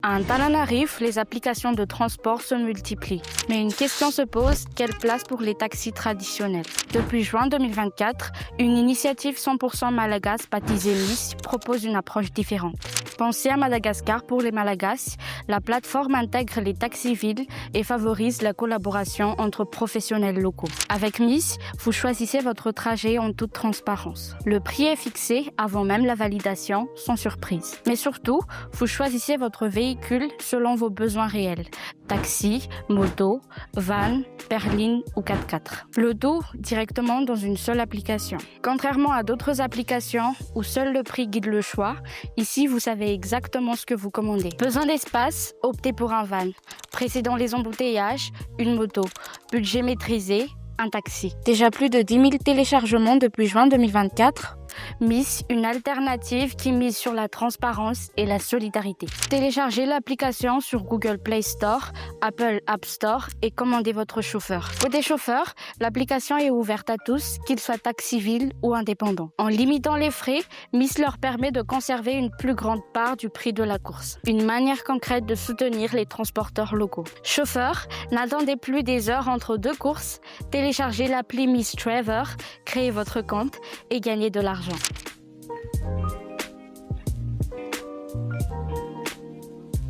À Antananarive, les applications de transport se multiplient. Mais une question se pose, quelle place pour les taxis traditionnels? Depuis juin 2024, une initiative 100% malagasy baptisée MIS propose une approche différente. Pensée à Madagascar pour les Malagasy, la plateforme intègre les taxis-villes et favorise la collaboration entre professionnels locaux. Avec MIS, vous choisissez votre trajet en toute transparence. Le prix est fixé avant même la validation, sans surprise. Mais surtout, vous choisissez votre véhicule selon vos besoins réels. Taxi, moto, van, berline ou 4x4. Le tout directement dans une seule application. Contrairement à d'autres applications où seul le prix guide le choix, ici vous savez exactement ce que vous commandez. Besoin d'espace, optez pour un van. Précédant les embouteillages, une moto. Budget maîtrisé, un taxi. Déjà plus de 10 000 téléchargements depuis juin 2024. MIS, une alternative qui mise sur la transparence et la solidarité. Téléchargez l'application sur Google Play Store, Apple App Store et commandez votre chauffeur. Côté chauffeur, l'application est ouverte à tous, qu'ils soient taxi-ville ou indépendants. En limitant les frais, MIS leur permet de conserver une plus grande part du prix de la course. Une manière concrète de soutenir les transporteurs locaux. Chauffeur, n'attendez plus des heures entre deux courses, téléchargez l'appli MIS Traver, créez votre compte et gagnez de l'argent.